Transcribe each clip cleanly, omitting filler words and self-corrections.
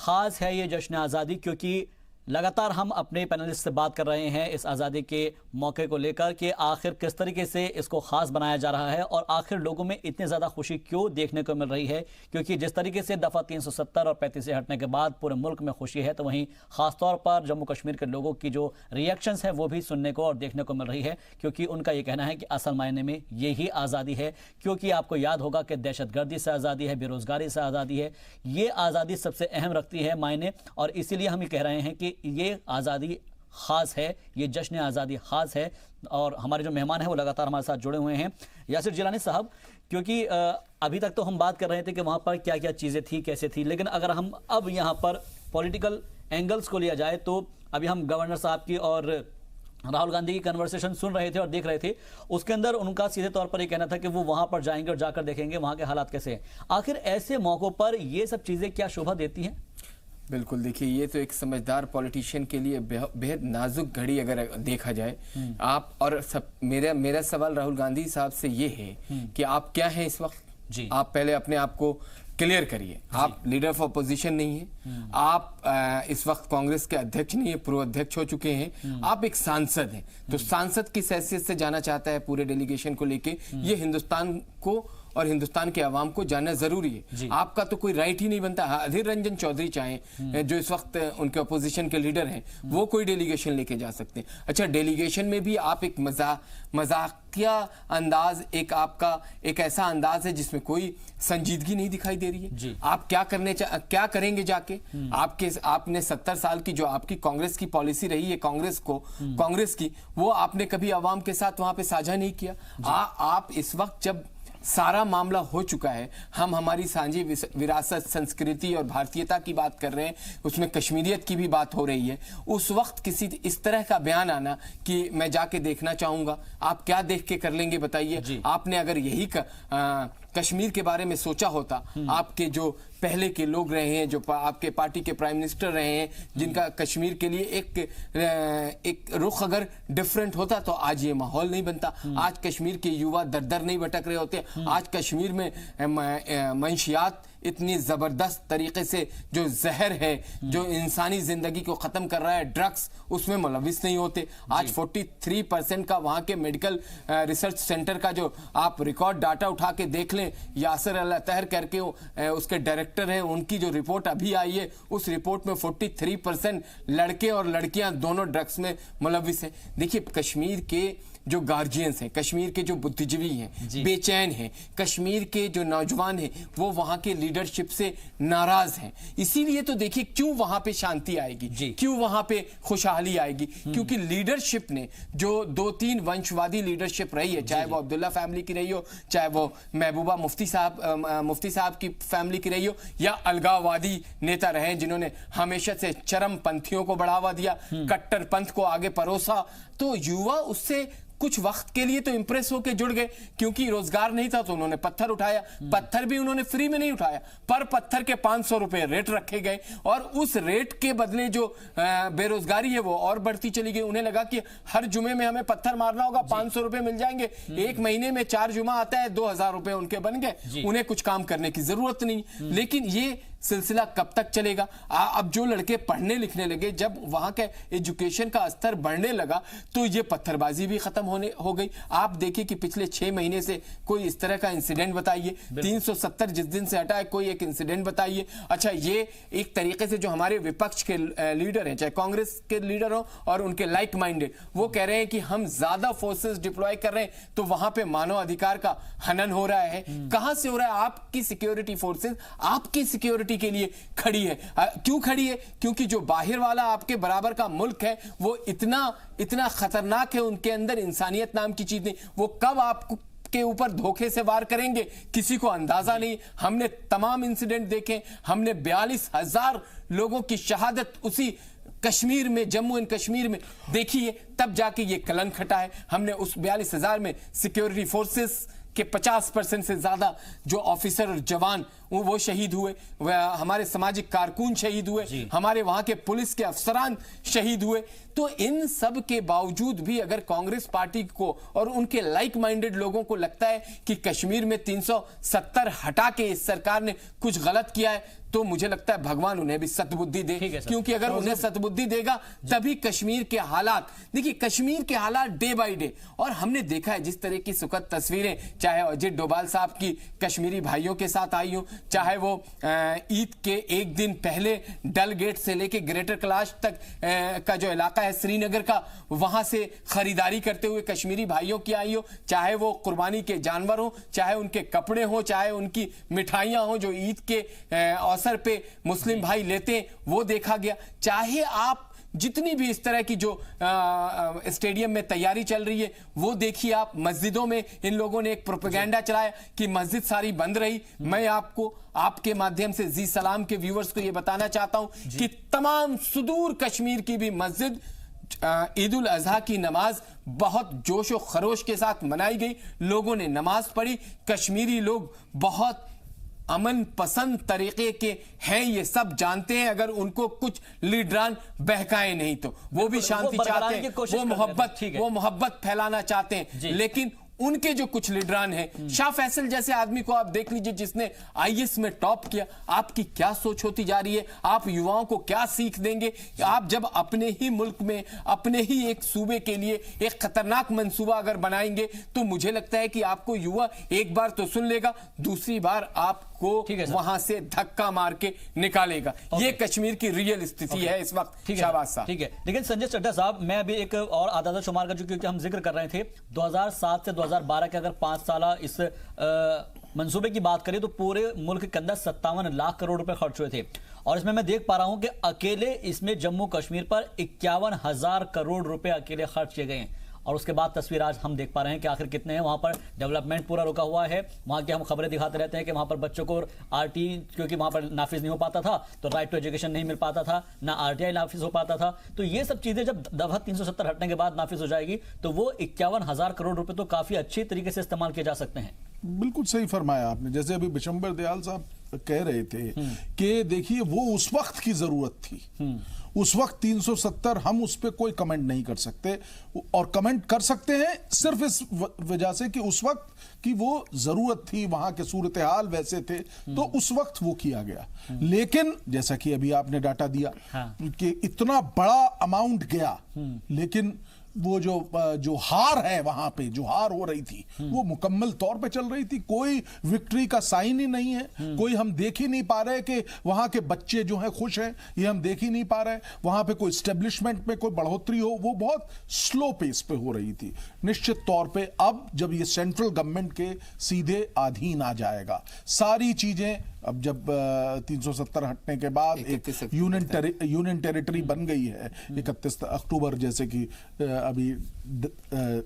ख़ास है ये जश्न आज़ादी, क्योंकि लगातार हम अपने पैनलिस्ट से बात कर रहे हैं इस आज़ादी के मौके को लेकर कि आखिर किस तरीके से इसको ख़ास बनाया जा रहा है और आखिर लोगों में इतनी ज़्यादा खुशी क्यों देखने को मिल रही है। क्योंकि जिस तरीके से दफ़ा 370 और 35 से हटने के बाद पूरे मुल्क में खुशी है, तो वहीं ख़ासतौर पर जम्मू कश्मीर के लोगों की जो रिएक्शंस हैं वो भी सुनने को और देखने को मिल रही है। क्योंकि उनका ये कहना है कि असल मायने में यही आज़ादी है। क्योंकि आपको याद होगा कि दहशतगर्दी से आज़ादी है, बेरोज़गारी से आज़ादी है, ये आज़ादी सबसे अहम रखती है मायने। और इसीलिए हम ये कह रहे हैं कि ये आज़ादी ख़ास है, ये जश्न आज़ादी ख़ास है। और हमारे जो मेहमान हैं वो लगातार हमारे साथ जुड़े हुए हैं। यासिर जिलानी साहब, क्योंकि अभी तक तो हम बात कर रहे थे कि वहाँ पर क्या क्या चीज़ें थी, कैसे थी, लेकिन अगर हम अब यहाँ पर पॉलिटिकल एंगल्स को लिया जाए तो अभी हम गवर्नर साहब की और राहुल गांधी की कन्वर्सेशन सुन रहे थे और देख रहे थे। उसके अंदर उनका सीधे तौर पर ये कहना था कि वो वहाँ पर जाएंगे और जाकर देखेंगे वहाँ के हालात कैसे हैं। आखिर ऐसे मौक़ों पर ये सब चीज़ें क्या शोभा देती हैं? बिल्कुल, देखिए ये तो एक समझदार पॉलिटिशियन के लिए बेहद नाजुक घड़ी अगर देखा जाए। आप और सब मेरा सवाल राहुल गांधी साहब से ये है कि आप क्या हैं इस वक्त जी? आप पहले अपने आप को क्लियर करिए। आप लीडर ऑफ अपोजिशन नहीं है, आप इस वक्त कांग्रेस के अध्यक्ष नहीं है, पूर्व अध्यक्ष हो चुके हैं, आप एक सांसद हैं। तो सांसद किस हैसियत से जाना चाहता है पूरे डेलीगेशन को लेके, ये हिंदुस्तान को और हिंदुस्तान के आवाम को जानना जरूरी है। आपका तो कोई राइट ही नहीं बनता। अधीर रंजन चौधरी चाहें, जो इस वक्त उनके अपोजिशन के लीडर हैं, वो कोई डेलीगेशन लेके जा सकते हैं। अच्छा, डेलीगेशन में भी आप एक मजाकिया अंदाज, एक आपका एक ऐसा अंदाज है जिसमें कोई संजीदगी नहीं दिखाई दे रही है। आप क्या करेंगे जाके? आपने 70 साल की जो आपकी कांग्रेस की पॉलिसी रही है कांग्रेस की, वो आपने कभी आवाम के साथ वहां पे साझा नहीं किया। आप इस वक्त जब सारा मामला हो चुका है, हम हमारी साझी विरासत, संस्कृति और भारतीयता की बात कर रहे हैं, उसमें कश्मीरियत की भी बात हो रही है, उस वक्त किसी इस तरह का बयान आना कि मैं जाके देखना चाहूंगा, आप क्या देख के कर लेंगे बताइए? आपने अगर यही कश्मीर के बारे में सोचा होता, आपके जो पहले के लोग रहे हैं, जो आपके पार्टी के प्राइम मिनिस्टर रहे हैं, जिनका कश्मीर के लिए एक रुख अगर डिफरेंट होता तो आज ये माहौल नहीं बनता। आज कश्मीर के युवा दर दर नहीं भटक रहे होते। आज कश्मीर में मंशियात इतनी जबरदस्त तरीके से, जो जहर है, जो इंसानी जिंदगी को खत्म कर रहा है, ड्रग्स, उसमें मुलविस नहीं होते। आज 43% का वहां के मेडिकल रिसर्च सेंटर का जो आप रिकॉर्ड डाटा उठा के देख लें, यासिर अल अतहर करके उसके डायरेक्टर हैं, उनकी जो रिपोर्ट अभी आई है, उस रिपोर्ट में 43% लड़के और लड़कियां दोनों ड्रग्स में मुलविस हैं। देखिए, कश्मीर के जो गार्जियंस हैं, कश्मीर के जो बुद्धिजीवी हैं, बेचैन हैं, कश्मीर के जो नौजवान हैं, वो वहां के लीडरशिप से नाराज हैं। इसीलिए तो देखिए क्यों वहां पे शांति आएगी, क्यों वहां पे खुशहाली आएगी, क्योंकि लीडरशिप ने जो 2-3 वंशवादी लीडरशिप रही है, चाहे वो अब्दुल्ला फैमिली की रही हो, चाहे वो महबूबा मुफ्ती साहब की फैमिली की रही हो, या अलगाववादी नेता रहे जिन्होंने हमेशा से चरमपंथियों को बढ़ावा दिया, कट्टरपंथ को आगे परोसा, तो युवा उससे कुछ वक्त के लिए तो इंप्रेस होकर जुड़ गए। क्योंकि रोजगार नहीं था तो उन्होंने पत्थर उठाया। पत्थर भी उन्होंने फ्री में नहीं उठाया, पर पत्थर के 500 रुपए रेट रखे गए और उस रेट के बदले जो बेरोजगारी है वो और बढ़ती चली गई। उन्हें लगा कि हर जुमे में हमें पत्थर मारना होगा, 500 रुपए मिल जाएंगे, एक महीने में 4 जुमा आता है, 2000 रुपए उनके बन गए, उन्हें कुछ काम करने की जरूरत नहीं। लेकिन ये सिलसिला कब तक चलेगा? अब जो लड़के पढ़ने लिखने लगे, जब वहां के एजुकेशन का स्तर बढ़ने लगा, तो ये पत्थरबाजी भी खत्म हो गई। आप देखिए कि पिछले 6 महीने से कोई इस तरह का इंसिडेंट बताइए। 370 जिस दिन से हटा है, कोई एक इंसिडेंट बताइए। अच्छा, ये एक तरीके से जो हमारे विपक्ष के लीडर हैं, चाहे कांग्रेस के लीडर हो और उनके लाइक माइंडेड, वो कह रहे हैं कि हम ज्यादा फोर्सेस डिप्लॉय कर रहे हैं तो वहां पे मानव अधिकार का हनन हो रहा है। कहां से हो रहा है? आपकी सिक्योरिटी फोर्सेस आपकी सिक्योरिटी के लिए खड़ी है। क्यों खड़ी है? क्योंकि जो बाहर वाला आपके बराबर का मुल्क है, वो इतना खतरनाक है, उनके अंदर इंसानियत नाम की चीज नहीं। वो कब आपको के ऊपर धोखे से वार करेंगे, किसी को अंदाजा नहीं। हमने तमाम इंसिडेंट देखे, हमने 42,000 लोगों की शहादत उसी कश्मीर में, जम्मू एंड कश्मीर में देखी है, तब जाके ये कलंक हटा है। हमने उस 42,000 में सिक्योरिटी फोर्सेस के 50% से ज्यादा जो ऑफिसर और जवान वो शहीद हुए, हमारे सामाजिक कारकुन शहीद हुए, हमारे वहां के पुलिस के अफसरान शहीद हुए। तो इन सब के बावजूद भी अगर कांग्रेस पार्टी को और उनके लाइक माइंडेड लोगों को लगता है कि कश्मीर में 370 हटा के इस सरकार ने कुछ गलत किया है, तो मुझे लगता है भगवान उन्हें भी सद्बुद्धि दे, क्योंकि अगर उन्हें सद्बुद्धि देगा तभी कश्मीर के हालात, देखिए कश्मीर के हालात डे बाय डे, और हमने देखा है जिस तरह की सुखद तस्वीरें चाहे अजित डोभाल साहब की कश्मीरी भाइयों के साथ आई हो, चाहे वो ईद के एक दिन पहले डल गेट से लेके ग्रेटर कैलाश तक का जो इलाका है श्रीनगर का, वहां से खरीदारी करते हुए कश्मीरी भाइयों की आई हो, चाहे वो कुर्बानी के जानवर हो, चाहे उनके कपड़े हो, चाहे उनकी मिठाइयां हो जो ईद के अवसर पे मुस्लिम भाई लेते हैं, वो देखा गया। चाहे आप जितनी भी इस तरह की जो स्टेडियम में तैयारी चल रही है वो देखिए, आप मस्जिदों में इन लोगों ने एक प्रोपेगेंडा चलाया कि मस्जिद सारी बंद रही। मैं आपको आपके माध्यम से जी सलाम के व्यूअर्स को यह बताना चाहता हूं कि तमाम सुदूर कश्मीर की भी मस्जिद ईद उल अजहा की नमाज बहुत जोश और खरोश के साथ मनाई गई, लोगों ने नमाज पढ़ी। कश्मीरी लोग बहुत अमन पसंद तरीके के हैं, ये सब जानते हैं। अगर उनको कुछ लीडरान बहकाए नहीं तो वो भी शांति चाहते हैं, वो मोहब्बत फैलाना चाहते हैं। लेकिन उनके जो कुछ लीडरान हैं, शाह फैसल जैसे आदमी को आप देख लीजिए जिसने आईएएस में टॉप किया, आपकी क्या सोच होती जा रही है? आप युवाओं को क्या सीख देंगे? आप जब अपने ही मुल्क में अपने ही एक सूबे के लिए एक खतरनाक मंसूबा अगर बनाएंगे तो मुझे लगता है कि आपको युवा एक बार तो सुन लेगा, दूसरी बार आपको वहां से धक्का मार के निकालेगा। ये कश्मीर की रियल स्थिति है इस वक्त। शाहबाज साहब, ठीक है। लेकिन संजय चड्ढा साहब, मैं अभी एक और आदादा शुमार का जो क्योंकि हम जिक्र कर रहे थे 2007 से 2012 के अगर 5 साल इस मंसूबे की बात करें तो पूरे मुल्क के अंदर 57 लाख करोड़ रुपए खर्च हुए थे, और इसमें मैं देख पा रहा हूं कि अकेले इसमें जम्मू कश्मीर पर 51,000 करोड़ रुपए अकेले खर्च किए गए हैं। और उसके बाद तस्वीर आज हम देख पा रहे हैं कि आखिर कितने हैं वहां पर। डेवलपमेंट पूरा रुका हुआ है, वहां की हम खबरें दिखाते रहते हैं कि वहां पर बच्चों को आरटी क्योंकि वहां पर नाफिज नहीं हो पाता था तो राइट टू एजुकेशन नहीं मिल पाता था, ना आरटीआई नाफिज हो पाता था। तो ये सब चीजें जब दफा 370 हटने के बाद नाफिज हो जाएगी तो वो 51,000 करोड़ रुपए तो काफी अच्छी तरीके से इस्तेमाल किए जा सकते हैं। बिल्कुल सही फरमाया आपने। जैसे अभी बिशंबर दयाल साहब कह रहे थे कि देखिए वो उस वक्त की जरूरत थी, उस वक्त 370, हम उस पर कोई कमेंट नहीं कर सकते, और कमेंट कर सकते हैं सिर्फ इस वजह से कि उस वक्त की वो जरूरत थी, वहां के सूरत हाल वैसे थे, तो उस वक्त वो किया गया। लेकिन जैसा कि अभी आपने डाटा दिया कि इतना बड़ा अमाउंट गया, लेकिन वो जो हार है वहां पे, जो हार हो रही थी वो मुकम्मल तौर पे चल रही थी। कोई विक्ट्री का साइन ही नहीं है, कोई हम देख ही नहीं पा रहे कि वहां के बच्चे जो हैं खुश हैं, ये हम देख ही नहीं पा रहे। वहां पे कोई एस्टेब्लिशमेंट में कोई बढ़ोतरी हो, वो बहुत स्लो पेस पे हो रही थी। निश्चित तौर पे अब जब ये सेंट्रल गवर्नमेंट के सीधे अधीन आ जाएगा, सारी चीजें अब जब 370 हटने के बाद एक यूनियन टेरिटरी बन गई है 31 अक्टूबर, जैसे कि अभी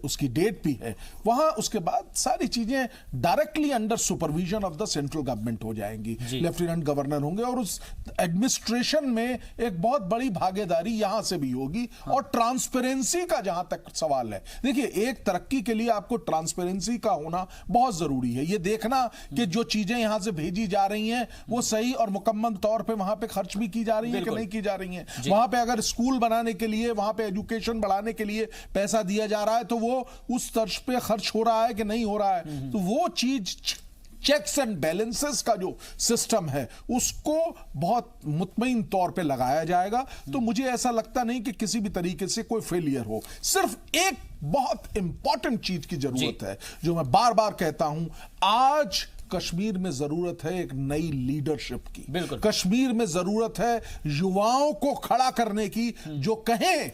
उसकी डेट भी है, वहां उसके बाद सारी चीजें directly under supervision of the central government हो जाएंगी। लेफ्टिनेंट गवर्नर होंगे और उस एडमिनिस्ट्रेशन में एक बहुत बड़ी भागीदारी यहां से भी होगी। और ट्रांसपेरेंसी का जहां तक सवाल है, देखिए एक तरक्की के लिए आपको ट्रांसपेरेंसी का होना बहुत जरूरी है। ये देखना कि जो चीजें यहां से भेजी जा रही हैं वो सही और मुकम्मल तौर पे वहां पे खर्च भी की जा रही है कि नहीं की जा रही है। वहां पे अगर स्कूल बनाने के लिए, वहां पे एजुकेशन बढ़ाने के लिए पैसा दिया जा रहा है तो वो उस तर्ज पे खर्च हो रहा है कि नहीं हो रहा है। तो वो चीज, चेक्स एंड बैलेंसेस का जो सिस्टम है उसको बहुत मुतमईन तौर पे लगाया जाएगा। तो मुझे ऐसा लगता नहीं कि किसी भी तरीके से कोई फेलियर हो। सिर्फ एक बहुत इंपॉर्टेंट चीज की जरूरत है जो मैं बार बार कहता हूं, आज कश्मीर में जरूरत है एक नई लीडरशिप की। कश्मीर में जरूरत है युवाओं को खड़ा करने की, जो कहें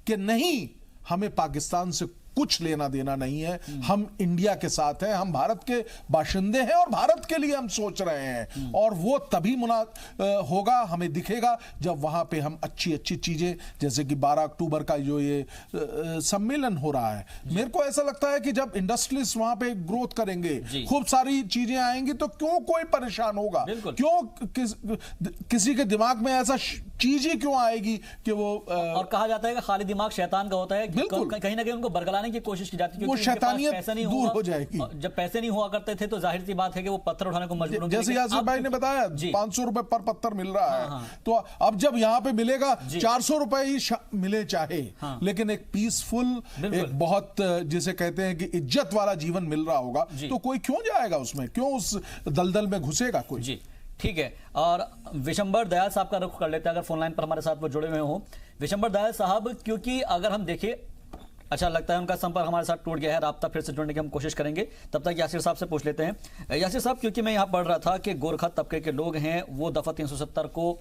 कि नहीं हमें पाकिस्तान से कुछ लेना देना नहीं है, हम इंडिया के साथ हैं, हम भारत के बाशिंदे हैं और भारत के लिए हम सोच रहे हैं। और वो तभी होगा, हमें दिखेगा जब वहां पे हम अच्छी अच्छी चीजें, जैसे कि 12 अक्टूबर का जो ये सम्मेलन हो रहा है, मेरे को ऐसा लगता है कि जब इंडस्ट्रियलिस्ट वहां पे ग्रोथ करेंगे, खूब सारी चीजें आएंगी, तो क्यों कोई परेशान होगा? क्यों किसी के दिमाग में ऐसा चीज ही क्यों आएगी कि वो और कहा जाता है कि खाली दिमाग शैतान का होता है, कहीं ना कहीं उनको बरगलाने की कोशिश की जाती है, वो शैतानियत दूर हो जाएगी। जब पैसे नहीं हुआ करते थे तो जाहिर सी बात है कि वो पत्थर उठाने को मजबूर होंगे। जैसे यासिर भाई ने बताया 500 रुपए पर पत्थर मिल रहा है, तो अब जब यहाँ पे मिलेगा 400 रुपए ही मिले चाहे, लेकिन एक पीसफुल, एक बहुत जिसे कहते हैं कि इज्जत वाला जीवन मिल रहा होगा, तो कोई क्यों जाएगा उसमें, क्यों उस दलदल में घुसेगा कोई। जी ठीक है। और विशंबर दयाल साहब का रुख कर लेते हैं, अगर फोन लाइन पर हमारे साथ वो जुड़े हुए हो। विशंबर दयाल साहब, क्योंकि अगर हम देखें, अच्छा लगता है उनका संपर्क हमारे साथ टूट गया है, राब्ता फिर से जुड़ने की हम कोशिश करेंगे। तब तक यासिर साहब से पूछ लेते हैं। यासिर साहब, क्योंकि मैं यहाँ पढ़ रहा था कि गोरखा तबके के लोग हैं वो दफा 370 को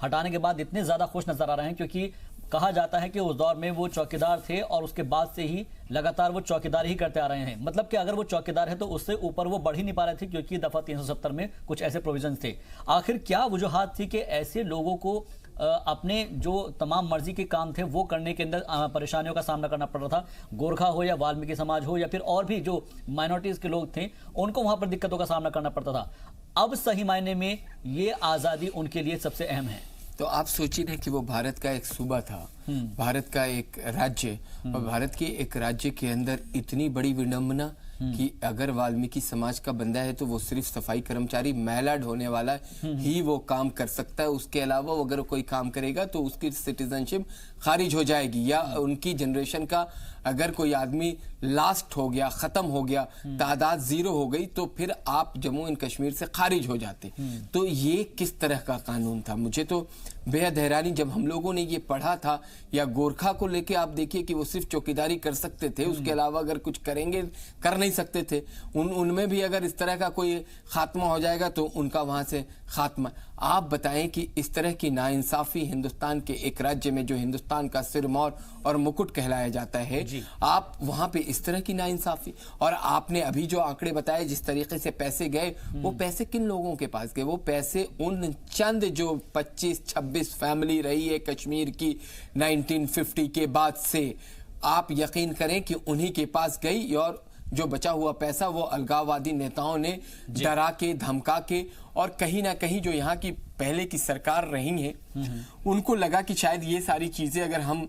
हटाने के बाद इतने ज्यादा खुश नजर आ रहे हैं, क्योंकि कहा जाता है कि उस दौर में वो चौकीदार थे और उसके बाद से ही लगातार वो चौकीदार ही करते आ रहे हैं। मतलब कि अगर वो चौकीदार है तो उससे ऊपर वो बढ़ ही नहीं पा रहे थे, क्योंकि दफा 370 में कुछ ऐसे प्रोविजन थे। आखिर क्या वजूहात थी कि ऐसे लोगों को अपने जो तमाम मर्जी के काम थे वो करने के अंदर परेशानियों का सामना करना पड़ रहा था? गोरखा हो या वाल्मीकि समाज हो या फिर और भी जो माइनॉरिटीज के लोग थे, उनको वहां पर दिक्कतों का सामना करना पड़ता था। अब सही मायने में ये आजादी उनके लिए सबसे अहम है। तो आप सोचिए ना कि वो भारत का एक सूबा था, भारत का एक राज्य, और भारत के एक राज्य के अंदर इतनी बड़ी विडंबना कि अगर वाल्मीकि समाज का बंदा है तो वो सिर्फ सफाई कर्मचारी, महिला ढोने वाला ही वो काम कर सकता है। उसके अलावा अगर कोई काम करेगा तो उसकी सिटीजनशिप खारिज हो जाएगी, या उनकी जनरेशन का अगर कोई आदमी लास्ट हो गया, खत्म हो गया, तादाद 0 हो गई, तो फिर आप जम्मू एंड कश्मीर से खारिज हो जाते। तो ये किस तरह का कानून था? मुझे तो बेहद हैरानी जब हम लोगों ने ये पढ़ा था। या गोरखा को लेके आप देखिए कि वो सिर्फ चौकीदारी कर सकते थे, उसके अलावा अगर कुछ करेंगे कर नहीं सकते थे। उनमें भी अगर इस तरह का कोई खात्मा हो जाएगा तो उनका वहां से खात्मा। आप बताएं कि इस तरह की नाइंसाफी हिंदुस्तान के एक राज्य में जो हिंदुस्तान का सिरमौर और मुकुट कहलाया जाता है, आप वहां पे इस तरह की नाइंसाफी। और आपने अभी जो आंकड़े बताए जिस तरीके से पैसे गए, वो पैसे किन लोगों के पास गए? वो पैसे उन चंद जो 25-26 फैमिली रही है कश्मीर की 1950 के बाद से, आप यकीन करें कि उन्हीं के पास गई। और जो बचा हुआ पैसा वो अलगाववादी नेताओं ने डरा के, धमका के, और कहीं ना कहीं जो यहाँ की पहले की सरकार रही है उनको लगा कि शायद ये सारी चीजें अगर हम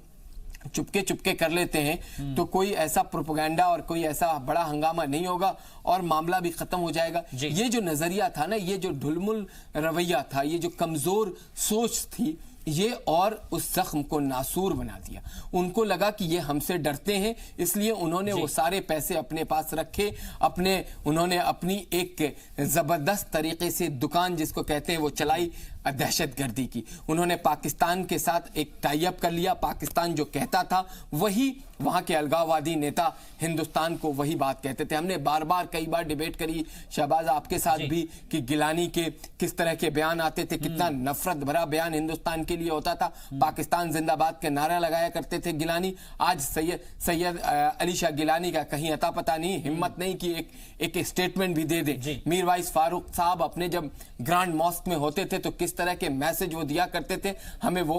चुपके चुपके कर लेते हैं तो कोई ऐसा प्रोपेगेंडा और कोई ऐसा बड़ा हंगामा नहीं होगा और मामला भी खत्म हो जाएगा। ये जो नजरिया था ना, ये जो ढुलमुल रवैया था, ये जो कमजोर सोच थी, ये और उस जख्म को नासूर बना दिया। उनको लगा कि ये हमसे डरते हैं, इसलिए उन्होंने वो सारे पैसे अपने पास रखे। उन्होंने अपनी एक जबरदस्त तरीके से दुकान जिसको कहते हैं वो चलाई, दहशतगर्दी की। उन्होंने पाकिस्तान के साथ एक टाई अप कर लिया। पाकिस्तान जो कहता था वही वहां के अलगाववादी नेता हिंदुस्तान को वही बात कहते थे। हमने बार बार कई बार डिबेट करी शहबाज आपके साथ भी कि गिलानी के किस तरह के बयान आते थे, कितना नफरत भरा बयान हिंदुस्तान के लिए होता था। पाकिस्तान जिंदाबाद के नारा लगाया करते थे गिलानी। आज सैयद अली शाह गिलानी का कहीं अता पता नहीं, हिम्मत नहीं कि एक स्टेटमेंट भी दे दे। मीर वाइस फारूक साहब अपने जब ग्रांड मॉस्क में होते थे तो किस तरह के मैसेज वो दिया करते थे।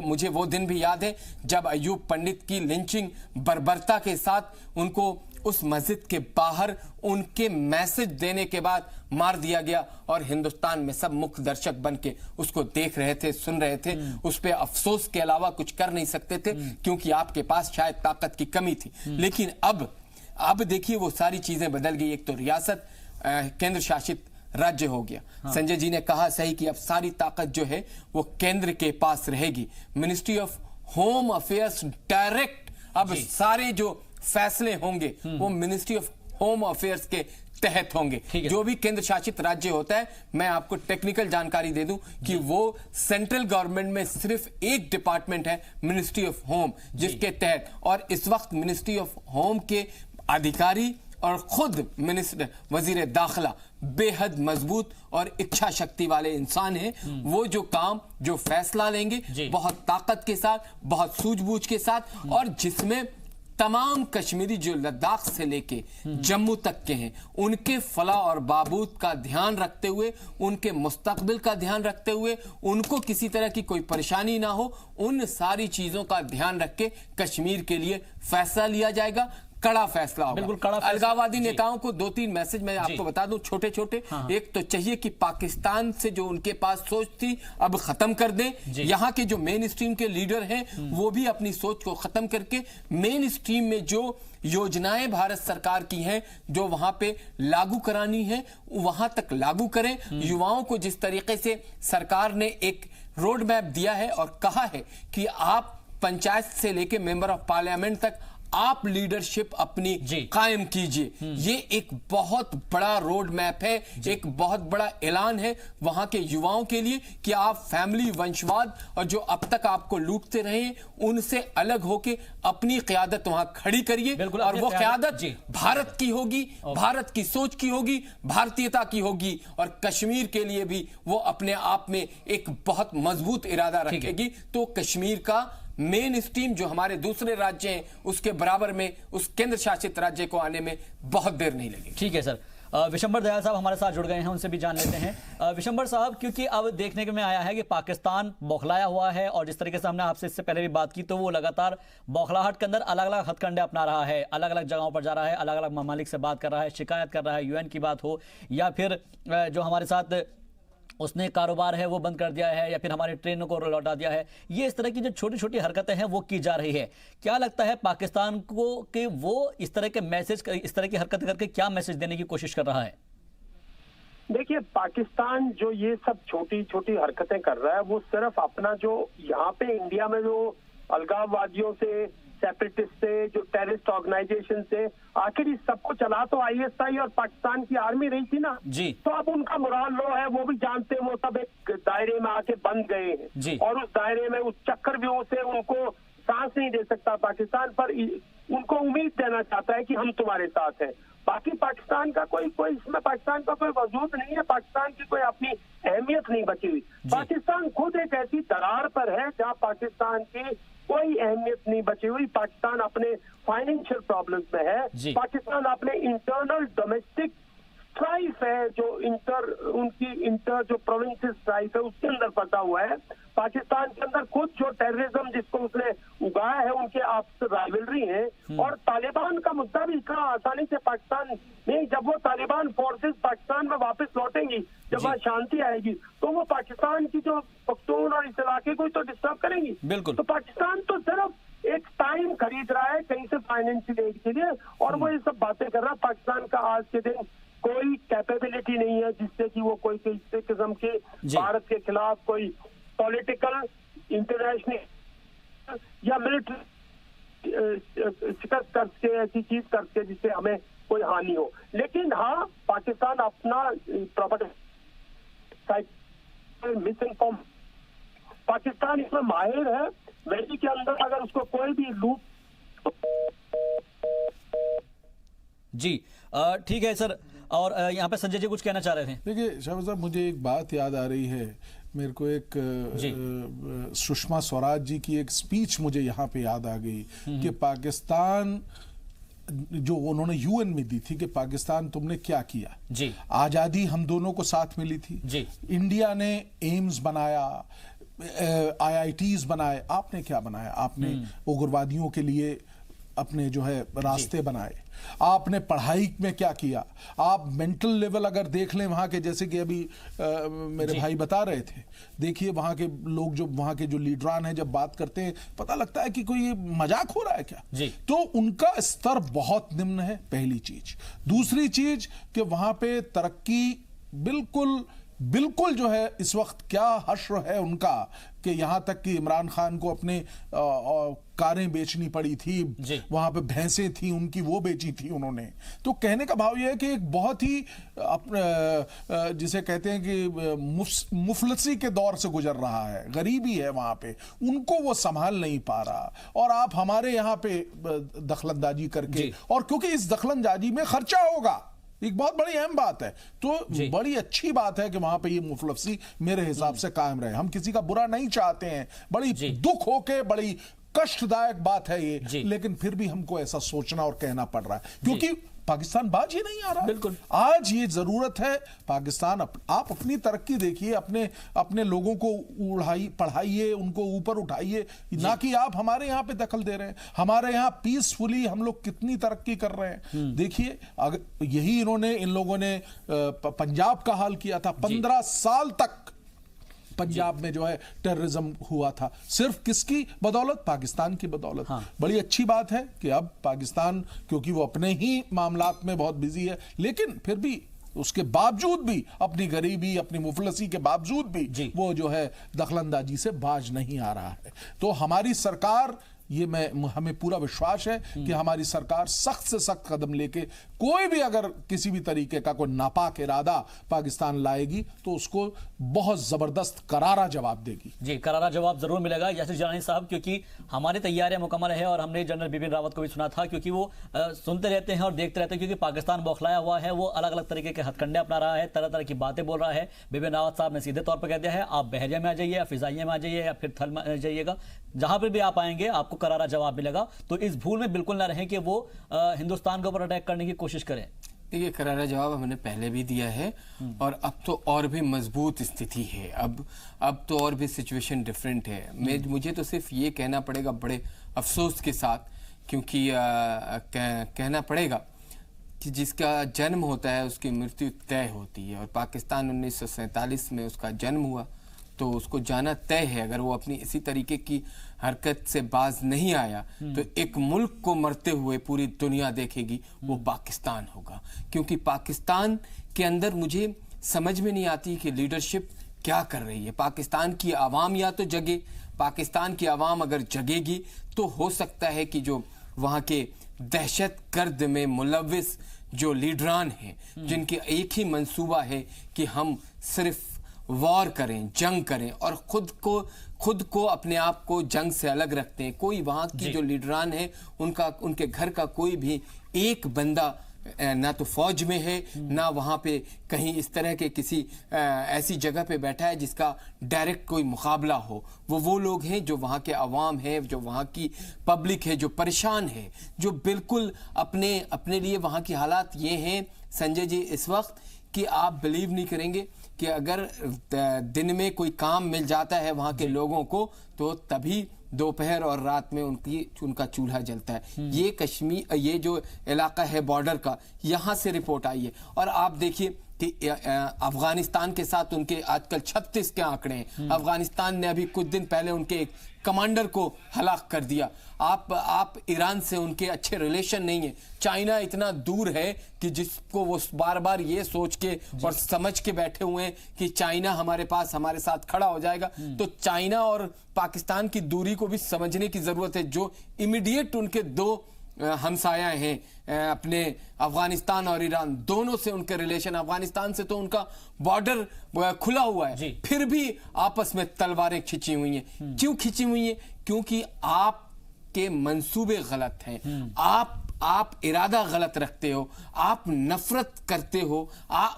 मुझे वो दिन भी याद है जब अयूब पंडित की लिंचिंग बर्बरता के साथ उनको उस मस्जिद के बाहर उनके मैसेज देने के बाद मार दिया गया, और हिंदुस्तान में सब मुख्य दर्शक बन के उसको देख रहे थे, सुन रहे थे। उस पे अफसोस के अलावा कुछ कर नहीं सकते थे, क्योंकि आपके पास शायद ताकत की कमी थी। लेकिन अब देखिए वो सारी चीजें बदल गई। एक तो रियासत केंद्र शासित राज्य हो गया। संजय जी ने कहा सही कि अब सारी ताकत जो है वो केंद्र के पास रहेगी। Ministry of home affairs direct अब सारे जो फैसले होंगे वो मिनिस्ट्री ऑफ होम अफेयर्स के तहत होंगे। जो भी केंद्र शासित राज्य होता है, मैं आपको टेक्निकल जानकारी दे दूं कि वो सेंट्रल गवर्नमेंट में सिर्फ एक डिपार्टमेंट है, मिनिस्ट्री ऑफ होम, जिसके तहत, और इस वक्त मिनिस्ट्री ऑफ होम के अधिकारी और खुद मिनिस्टर वजीर दाखिला बेहद मजबूत और इच्छा शक्ति वाले इंसान हैं। वो जो काम, जो फैसला लेंगे बहुत ताकत के साथ, बहुत सूझबूझ के साथ, और जिसमें तमाम कश्मीरी जो लद्दाख से लेके जम्मू तक के हैं उनके फलाह और बहबूद का ध्यान रखते हुए, उनके मुस्तकबिल का ध्यान रखते हुए, उनको किसी तरह की कोई परेशानी ना हो, उन सारी चीजों का ध्यान रख के कश्मीर के लिए फैसला लिया जाएगा। कड़ा फैसला होगा। बिल्कुल कड़ा फैसला। अलगाववादी नेताओं को 2-3 मैसेज मैं आपको बता दूं, छोटे छोटे। हाँ। एक तो चाहिए कि पाकिस्तान से जो उनके पास सोच थी अब खत्म कर दें। यहाँ के जो मेन स्ट्रीम के लीडर हैं वो भी अपनी सोच को खत्म करके मेन स्ट्रीम में जो योजनाएं भारत सरकार की हैं जो वहां पे लागू करानी है वहां तक लागू करें। युवाओं को जिस तरीके से सरकार ने एक रोड मैप दिया है और कहा है कि आप पंचायत से लेके मेंबर ऑफ पार्लियामेंट तक आप लीडरशिप अपनी कायम कीजिए, ये एक बहुत बड़ा रोड मैप है, एक बहुत बड़ा ऐलान है वहां के युवाओं के लिए कि आप फैमिली वंशवाद और जो अब तक आपको लूटते रहे हैं उनसे अलग होके अपनी क़यादत वहां खड़ी करिए। और वो क़यादत भारत की होगी, भारत की सोच की होगी, भारतीयता की होगी और कश्मीर के लिए भी वो अपने आप में एक बहुत मजबूत इरादा रखेगी। तो कश्मीर का मेन स्ट्रीम जो हमारे दूसरे राज्य हैं उसके बराबर में उस केंद्र शासित राज्य को आने में बहुत देर नहीं लगेगी। ठीक है सर। विशंबर दयाल साहब हमारे साथ जुड़ गए हैं, उनसे भी जान लेते हैं। विशंबर साहब, क्योंकि अब देखने में आया है कि पाकिस्तान बौखलाया हुआ है और जिस तरीके से हमने आपसे इससे पहले भी बात की तो वो लगातार बौखलाहट के अंदर अलग अलग हथकंडे अपना रहा है, अलग अलग जगहों पर जा रहा है, अलग अलग ममालिक से बात कर रहा है, शिकायत कर रहा है, यूएन की बात हो या फिर जो हमारे साथ उसने कारोबार है वो बंद कर दिया है या फिर हमारे ट्रेनों को लौटा दिया है। ये इस तरह की जो छोटी छोटी हरकतें हैं वो की जा रही है। क्या लगता है पाकिस्तान को कि वो इस तरह के मैसेज, इस तरह की हरकत करके क्या मैसेज देने की कोशिश कर रहा है? देखिए, पाकिस्तान जो ये सब छोटी छोटी हरकतें कर रहा है वो सिर्फ अपना जो यहाँ पे इंडिया में जो अलगाववादियों से, सेपरेटिस्ट से, जो टेररिस्ट ऑर्गेनाइजेशन से, आखिर इस सबको चला तो आईएसआई और पाकिस्तान की आर्मी रही थी ना जी। तो अब उनका मोराल लो है, वो भी जानते हैं, वो सब एक दायरे में आके बंद गए हैं और उस दायरे में, उस चक्रव्यूह से उनको सांस नहीं दे सकता पाकिस्तान, पर उनको उम्मीद देना चाहता है कि हम तुम्हारे साथ हैं। बाकी पाकिस्तान का कोई इसमें पाकिस्तान का कोई वजूद नहीं है, पाकिस्तान की कोई अपनी अहमियत नहीं बची हुई। पाकिस्तान खुद एक ऐसी दरार पर है जहां पाकिस्तान की कोई अहमियत नहीं बची हुई। पाकिस्तान अपने फाइनेंशियल प्रॉब्लम्स में है, पाकिस्तान अपने इंटरनल डोमेस्टिक स्ट्राइफ है, जो उनकी इंटर जो प्रोविंशियल स्ट्राइफ है उसके अंदर फंसा हुआ है। पाकिस्तान के अंदर खुद जो टेररिज्म जिसको उसने उगाया है उनके आपस राइवलरी है और तालिबान का मुद्दा भी इतना आसानी से पाकिस्तान नहीं, जब वो तालिबान फोर्सेस पाकिस्तान में वापस लौटेंगी, जब वहाँ शांति आएगी तो वो पाकिस्तान की जो पख्तून और इस इलाके को तो डिस्टर्ब करेंगी। बिल्कुल। तो पाकिस्तान तो सिर्फ एक टाइम खरीद रहा है कहीं से फाइनेंशियल एड के लिए और वो ये सब बातें कर रहा है। पाकिस्तान का आज के दिन कोई कैपेबिलिटी नहीं है जिससे कि वो कोई किसी किस्म के भारत के खिलाफ कोई पॉलिटिकल, इंटरनेशनल या मिलिट्री शिकस्त करके ऐसी चीज करके जिससे हमें कोई हानि हो। लेकिन हाँ, पाकिस्तान अपना प्रॉपर्टी मिस इन्फॉर्म, पाकिस्तान इसमें माहिर है। वैली के अंदर अगर उसको कोई भी लूट जी ठीक है सर। और यहाँ पे संजय जी कुछ कहना चाह रहे थे। देखिए शाहबाज साहब, मुझे एक बात याद आ रही है, मेरे को एक सुषमा स्वराज जी की एक स्पीच मुझे यहाँ पे याद आ गई कि पाकिस्तान जो उन्होंने यूएन में दी थी कि पाकिस्तान तुमने क्या किया जी। आजादी हम दोनों को साथ मिली थी जी। इंडिया ने एम्स बनाया, आईआईटीज बनाए, आपने क्या बनाया? आपने उग्रवादियों के लिए अपने जो है रास्ते बनाए। आपने पढ़ाई में क्या किया? आप मेंटल लेवल अगर देख लें वहां के, जैसे कि अभी मेरे भाई बता रहे थे, देखिए वहां के लोग, जो वहां के जो लीडरान हैं, जब बात करते हैं पता लगता है कि कोई मजाक हो रहा है क्या जी। तो उनका स्तर बहुत निम्न है, पहली चीज। दूसरी चीज कि वहां पे तरक्की बिल्कुल जो है इस वक्त क्या हश्र है उनका कि यहां तक कि इमरान खान को अपने कारें बेचनी पड़ी थी, वहां पे भैंसें थी उनकी, वो बेची थी उन्होंने। तो कहने का भाव यह है कि एक बहुत ही जिसे कहते हैं कि मुफलसी के दौर से गुजर रहा है, गरीबी है वहां पे, उनको वो संभाल नहीं पा रहा। और आप हमारे यहाँ पे दखलंदाजी करके, और क्योंकि इस दखलंदाजी में खर्चा होगा, एक बहुत बड़ी अहम बात है, तो बड़ी अच्छी बात है कि वहां पे ये मुफलसी मेरे हिसाब से कायम रहे। हम किसी का बुरा नहीं चाहते हैं, बड़ी दुख होके बड़ी कष्टदायक बात है ये, लेकिन फिर भी हमको ऐसा सोचना और कहना पड़ रहा है क्योंकि पाकिस्तान बाज ही नहीं आ रहा। बिल्कुल। आज ये जरूरत है पाकिस्तान आप अपनी तरक्की देखिए, अपने लोगों को पढ़ाइए, उनको ऊपर उठाइए, ना कि आप हमारे यहाँ पे दखल दे रहे हैं। हमारे यहाँ पीसफुली हम लोग कितनी तरक्की कर रहे हैं देखिए। अगर यही इन लोगों ने पंजाब का हाल किया था, 15 साल तक पंजाब में जो है टेररिज्म हुआ था, सिर्फ किसकी बदौलत? पाकिस्तान की बदौलत। हाँ। बड़ी अच्छी बात है कि अब पाकिस्तान, क्योंकि वो अपने ही मामलात में बहुत बिजी है, लेकिन फिर भी उसके बावजूद भी, अपनी गरीबी, अपनी मुफलसी के बावजूद भी वो जो है दखलंदाजी से बाज नहीं आ रहा है। तो हमारी सरकार, हमें पूरा विश्वास है कि हमारी सरकार सख्त से सख्त कदम लेके कोई भी अगर किसी भी तरीके का कोई नापाक इरादा पाकिस्तान लाएगी तो उसको बहुत जबरदस्त करारा जवाब देगी। जी, करारा जवाब जरूर मिलेगा यासिर जिलानी साहब, क्योंकि हमारी तैयारियां मुकम्मल है और हमने जनरल बिपिन रावत को भी सुना था, क्योंकि वो सुनते रहते हैं और देखते रहते हैं, क्योंकि पाकिस्तान बौखलाया हुआ है, वो अलग अलग तरीके के हथकंडे अपना रहा है, तरह तरह की बातें बोल रहा है। बिपिन रावत साहब ने सीधे तौर पर कह दिया है, आप बहरिया में आ जाइए या फिजाइया में आ जाइए या फिर थल में आ जाइएगा, जहां पर भी आप आएंगे आपको करारा जवाब मिलेगा। तो इस भूल में बिल्कुल ना रहें कि वो हिंदुस्तान के ऊपर अटैक करने की कोशिश करें। देखिए, करारा जवाब हमने पहले भी दिया है और अब तो और भी मजबूत स्थिति है। अब तो और भी सिचुएशन डिफरेंट है। मुझे तो सिर्फ ये कहना पड़ेगा बड़े अफसोस के साथ, क्योंकि कहना पड़ेगा कि जिसका जन्म होता है उसकी मृत्यु तय होती है, और पाकिस्तान 1947 में उसका जन्म हुआ तो उसको जाना तय है। अगर वो अपनी इसी तरीके की हरकत से बाज नहीं आया तो एक मुल्क को मरते हुए पूरी दुनिया देखेगी, वो पाकिस्तान होगा। क्योंकि पाकिस्तान के अंदर मुझे समझ में नहीं आती कि लीडरशिप क्या कर रही है। पाकिस्तान की आवाम या तो जगे, पाकिस्तान की आवाम अगर जगेगी तो हो सकता है कि जो वहाँ के दहशत गर्द में मुलविस जो लीडरान हैं, जिनके एक ही मंसूबा है कि हम सिर्फ वॉर करें, जंग करें और खुद को अपने आप को जंग से अलग रखते हैं। कोई वहाँ की जो लीडरान है उनके घर का कोई भी एक बंदा ना तो फौज में है, ना वहाँ पे कहीं इस तरह के किसी ऐसी जगह पे बैठा है जिसका डायरेक्ट कोई मुकाबला हो। वो लोग हैं जो वहाँ के अवाम है, जो वहाँ की पब्लिक है, जो परेशान है, जो बिल्कुल अपने लिए वहाँ की हालात ये हैं संजय जी इस वक्त कि आप बिलीव नहीं करेंगे कि अगर दिन में कोई काम मिल जाता है वहाँ के लोगों को तो तभी दोपहर और रात में उनका चूल्हा जलता है। ये कश्मीर, ये जो इलाका है बॉर्डर का, यहाँ से रिपोर्ट आई है। और आप देखिए कि अफगानिस्तान के साथ उनके आजकल 36 के आंकड़े हैं। अफगानिस्तान ने अभी कुछ दिन पहले उनके एक कमांडर को हलाक कर दिया। आप ईरान से उनके अच्छे रिलेशन नहीं है। चाइना इतना दूर है कि जिसको वो बार बार ये सोच के और समझ के बैठे हुए हैं कि चाइना हमारे पास हमारे साथ खड़ा हो जाएगा। तो चाइना और पाकिस्तान की दूरी को भी समझने की जरूरत है। जो इमीडिएट उनके दो हमसाया हैं, अपने अफगानिस्तान और ईरान, दोनों से उनके रिलेशन, अफगानिस्तान से तो उनका बॉर्डर खुला हुआ है, फिर भी आपस में तलवारें खिंची हुई हैं। क्यों खिंची हुई हैं? क्योंकि आपके मंसूबे गलत हैं, आप इरादा गलत रखते हो, आप नफरत करते हो।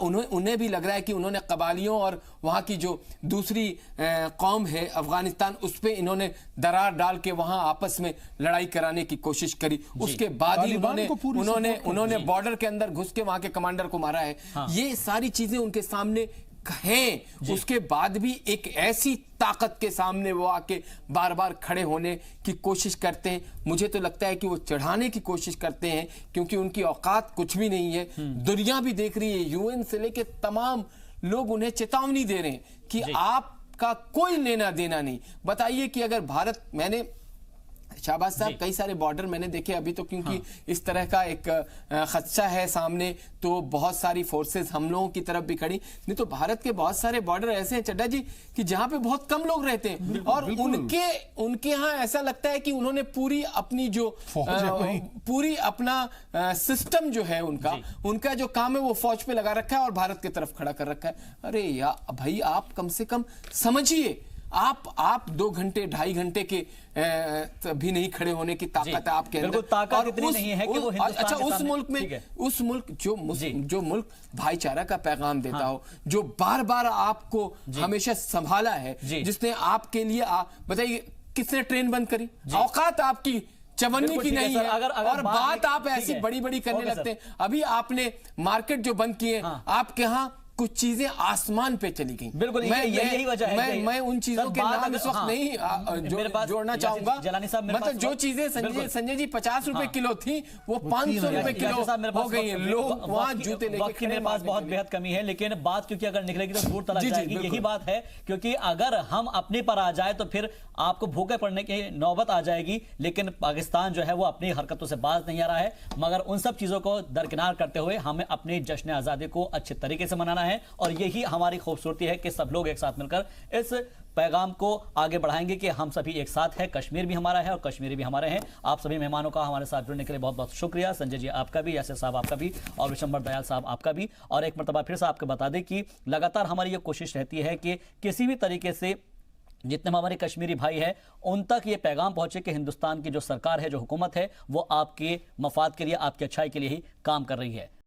उन्हें भी लग रहा है कि उन्होंने कबालियों और वहाँ की जो दूसरी कौम है अफगानिस्तान, उस पर इन्होंने दरार डाल के वहाँ आपस में लड़ाई कराने की कोशिश करी। उसके बाद ही उन्होंने बॉर्डर के अंदर घुस के वहाँ के कमांडर को मारा है। ये सारी चीजें उनके सामने हैं। उसके बाद भी एक ऐसी ताकत के सामने वो आके बार बार खड़े होने की कोशिश करते हैं। मुझे तो लगता है कि वो चढ़ाने की कोशिश करते हैं, क्योंकि उनकी औकात कुछ भी नहीं है। दुनिया भी देख रही है, यूएन से लेके तमाम लोग उन्हें चेतावनी दे रहे हैं कि आपका कोई लेना देना नहीं। बताइए कि अगर भारत, मैंने शाहबाज साहब कई सारे बॉर्डर मैंने देखे अभी तो, क्योंकि इस तरह का एक खदशा है सामने, तो बहुत सारी फोर्सेस हम लोगों की तरफ भी खड़ी। नहीं तो भारत के बहुत सारे बॉर्डर ऐसे हैं चड्डा जी कि जहां पे बहुत कम लोग रहते हैं, और उनके यहाँ ऐसा लगता है कि उन्होंने पूरी अपनी जो पूरी अपना सिस्टम जो है उनका जो काम है वो फौज पे लगा रखा है और भारत की तरफ खड़ा कर रखा है। अरे यार भाई, आप कम से कम समझिए, आप 2 घंटे 2.5 घंटे के भी नहीं खड़े होने की ताकत है आपके अंदर। ताकत इतनी नहीं है कि वो अच्छा, उस मुल्क जो मुल्क भाईचारा का पैगाम देता हो, जो बार बार आपको हमेशा संभाला है, जिसने आपके लिए बताइए किसने ट्रेन बंद करी? औकात आपकी चवन्नी बिल्कुल की ठीक है नहीं सर, है। अगर और बात आप ठीक ऐसी है। बड़ी बड़ी करने ओके सर। लगते हैं। अभी आपने मार्केट जो बंद किए, हाँ। आपके यहाँ कुछ चीजें आसमान पे चली गई। बिल्कुल, यही वजह है। मैं उन चीजों के नाम इस वक्त नहीं जोड़ना चाहूंगा। जलानी साहब, मतलब जो चीजें संजय जी 50 रुपए किलो थी, वो 500 रुपए किलो हो गई है। लोग वहाँ जूते लेके मेरे पास बहुत बेहद कमी है, लेकिन बात क्योंकि अगर निकलेगी तो दूर तक जाएगी। यही बात है, क्योंकि अगर हम अपने पर आ जाए तो फिर आपको भूखे पड़ने की नौबत आ जाएगी। लेकिन पाकिस्तान जो है वो अपनी हरकतों से बाज नहीं आ रहा है, मगर उन सब चीजों को दरकिनार करते हुए हमें अपने जश्न आजादी को अच्छे तरीके से मनाना है। और यही हमारी खूबसूरती है कि सब लोग एक साथ मिलकर इस पैगाम को आगे बढ़ाएंगे कि हम सभी एक साथ हैं। कश्मीर भी हमारा है और कश्मीरी भी हमारे हैं। आप सभी मेहमानों का हमारे साथ जुड़ने के लिए बहुत बहुत शुक्रिया। संजय जी आपका भी, यासिर साहब आपका भी, और विशंबर दयाल साहब आपका भी। और एक मरतबा फिर से आपको बता दें कि लगातार हमारी ये कोशिश रहती है कि किसी भी तरीके से जितने हमारे कश्मीरी भाई हैं उन तक ये पैगाम पहुंचे कि हिंदुस्तान की जो सरकार है, जो हुकूमत है, वो आपके मफाद के लिए, आपकी अच्छाई के लिए ही काम कर रही है।